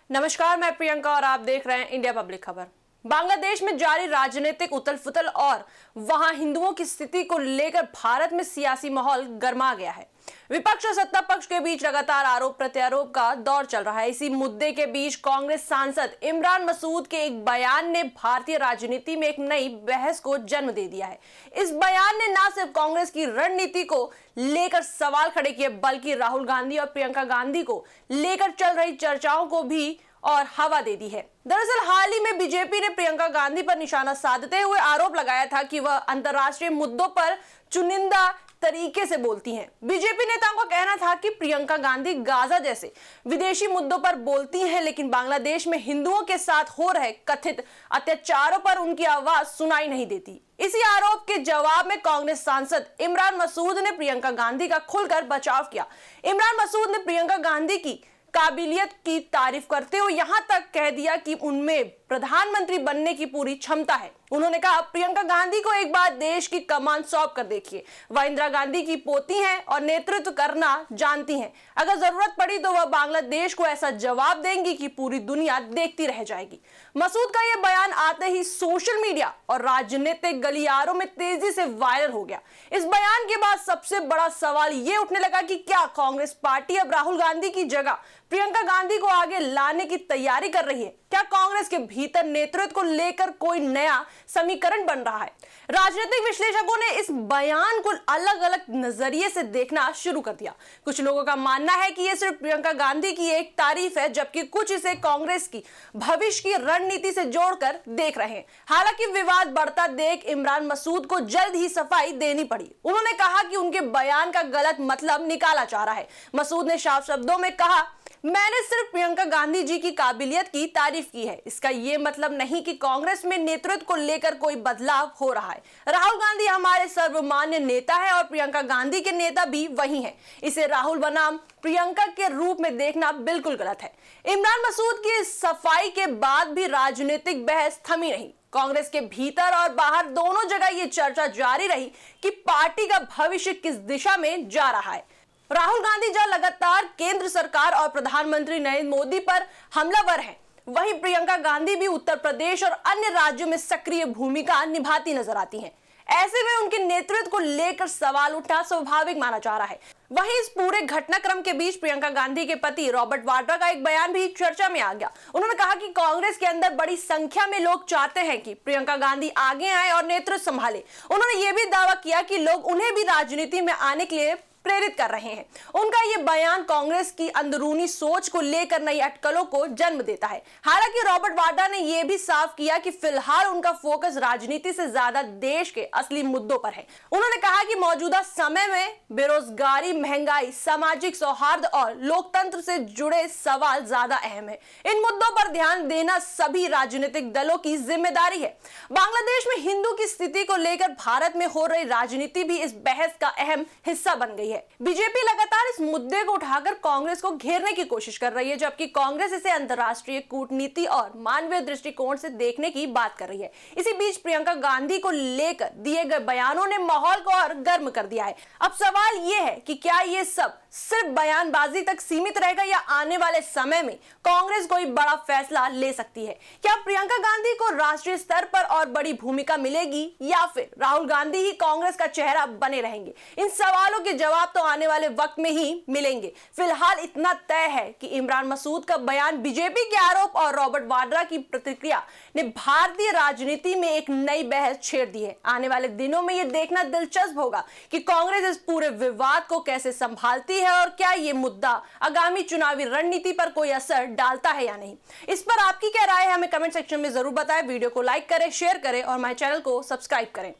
नमस्कार, मैं प्रियंका और आप देख रहे हैं इंडिया पब्लिक खबर। बांग्लादेश में जारी राजनीतिक उथल-पुथल और वहां हिंदुओं की स्थिति को लेकर भारत में सियासी माहौल गर्मा गया है। विपक्ष और सत्ता पक्ष के बीच लगातार आरोप प्रत्यारोप का दौर चल रहा है। इसी मुद्दे के बीच कांग्रेस सांसद इमरान मसूद के एक बयान ने भारतीय राजनीति में एक नई बहस को जन्म दे दिया है। इस बयान ने न सिर्फ कांग्रेस की रणनीति को लेकर सवाल खड़े किए, बल्कि राहुल गांधी और प्रियंका गांधी को लेकर चल रही चर्चाओं को भी और हवा दे दी है। दरअसल हाल ही में बीजेपी ने प्रियंका गांधी पर निशाना साधते हुए आरोप लगाया था कि वह अंतर्राष्ट्रीय मुद्दों पर चुनिंदा तरीके से बोलती हैं। बीजेपी नेताओं का कहना था कि प्रियंका गांधी गाजा जैसे विदेशी मुद्दों पर बोलती हैं, लेकिन बांग्लादेश में हिंदुओं के साथ हो रहे कथित अत्याचारों पर उनकी आवाज सुनाई नहीं देती। इसी आरोप के जवाब में कांग्रेस सांसद इमरान मसूद ने प्रियंका गांधी का खुलकर बचाव किया। इमरान मसूद ने प्रियंका गांधी की काबिलियत की तारीफ करते हुए यहां तक कह दिया कि उनमें प्रधानमंत्री बनने की पूरी क्षमता है। उन्होंने कहा, प्रियंका गांधी को एक बार देश की कमान सौंप कर देखिए। वह इंदिरा गांधी की पोती हैं और नेतृत्व करना जानती हैं। अगर जरूरत पड़ी तो वह बांग्लादेश को ऐसा जवाब देंगी कि पूरी दुनिया देखती रह जाएगी। मसूद का यह बयान आते ही सोशल मीडिया और राजनीतिक गलियारों में तेजी से वायरल हो गया। इस बयान के बाद सबसे बड़ा सवाल यह उठने लगा कि क्या कांग्रेस पार्टी अब राहुल गांधी की जगह प्रियंका गांधी को आगे लाने की तैयारी कर रही है? क्या कांग्रेस के भीतर नेतृत्व को लेकर कोई नया समीकरण बन रहा है? राजनीतिक विश्लेषकों ने इस बयान को अलग अलग नजरिए से देखना शुरू कर दिया। कुछ लोगों का मानना है कि यह सिर्फ प्रियंका गांधी की एक तारीफ है, जबकि कुछ इसे कांग्रेस की भविष्य की रणनीति से जोड़कर देख रहे हैं। हालांकि विवाद बढ़ता देख इमरान मसूद को जल्द ही सफाई देनी पड़ी। उन्होंने कहा कि उनके बयान का गलत मतलब निकाला जा रहा है। मसूद ने साफ शब्दों में कहा, मैंने सिर्फ प्रियंका गांधी जी की काबिलियत की तारीफ की है। इसका यह मतलब नहीं कि कांग्रेस में नेतृत्व को लेकर कोई बदलाव हो रहा है। राहुल गांधी हमारे सर्वमान्य नेता है और प्रियंका गांधी के नेता भी वही हैं। इसे राहुल बनाम प्रियंका के रूप में देखना बिल्कुल गलत है। इमरान मसूद की सफाई के बाद भी राजनीतिक बहस थमी नहीं। कांग्रेस के भीतर और बाहर दोनों जगह ये चर्चा जारी रही कि पार्टी का भविष्य किस दिशा में जा रहा है। राहुल गांधी जहां लगातार केंद्र सरकार और प्रधानमंत्री नरेंद्र मोदी पर हमलावर हैं, वहीं प्रियंका गांधी भी उत्तर प्रदेश और अन्य राज्यों में सक्रिय भूमिका निभाती नजर आती हैं। ऐसे में उनके नेतृत्व को लेकर सवाल उठना स्वाभाविक माना जा रहा है। वहीं इस पूरे घटनाक्रम के बीच प्रियंका गांधी के पति रॉबर्ट वाड्रा का एक बयान भी चर्चा में आ गया। उन्होंने कहा कि कांग्रेस के अंदर बड़ी संख्या में लोग चाहते हैं कि प्रियंका गांधी आगे आए और नेतृत्व संभाले। उन्होंने ये भी दावा किया कि लोग उन्हें भी राजनीति में आने के लिए प्रेरित कर रहे हैं। उनका यह बयान कांग्रेस की अंदरूनी सोच को लेकर नई अटकलों को जन्म देता है। हालांकि रॉबर्ट वाड्रा ने यह भी साफ किया कि फिलहाल उनका फोकस राजनीति से ज्यादा देश के असली मुद्दों पर है। उन्होंने कहा कि मौजूदा समय में बेरोजगारी, महंगाई, सामाजिक सौहार्द और लोकतंत्र से जुड़े सवाल ज्यादा अहम है। इन मुद्दों पर ध्यान देना सभी राजनीतिक दलों की जिम्मेदारी है। बांग्लादेश में हिंदू की स्थिति को लेकर भारत में हो रही राजनीति भी इस बहस का अहम हिस्सा बन गई है। बीजेपी लगातार इस मुद्दे को उठाकर कांग्रेस को घेरने की कोशिश कर रही है, जबकि कांग्रेस इसे अंतर्राष्ट्रीय कूटनीति और मानवीय दृष्टिकोण से देखने की बात कर रही है। इसी बीच प्रियंका गांधी को लेकर दिए गए बयानों ने माहौल को और गर्म कर दिया है। अब सवाल यह है कि क्या ये सब सिर्फ बयानबाजी तक सीमित रहेगा या आने वाले समय में कांग्रेस कोई बड़ा फैसला ले सकती है? क्या प्रियंका गांधी को राष्ट्रीय स्तर पर और बड़ी भूमिका मिलेगी या फिर राहुल गांधी ही कांग्रेस का चेहरा बने रहेंगे? इन सवालों के जवाब तो आने वाले वक्त में ही मिलेंगे। फिलहाल इतना तय है कि इमरान मसूद का बयान, बीजेपी के आरोप और रॉबर्ट वाड्रा की प्रतिक्रिया ने भारतीय राजनीति में एक नई बहस छेड़ दी है। आने वाले दिनों में यह देखना दिलचस्प होगा कि कांग्रेस इस पूरे विवाद को कैसे संभालती है और क्या यह मुद्दा आगामी चुनावी रणनीति पर कोई असर डालता है या नहीं। इस पर आपकी क्या राय है, हमें कमेंट सेक्शन में जरूर बताएं। वीडियो को लाइक करें, शेयर करें और हमारे चैनल को सब्सक्राइब करें।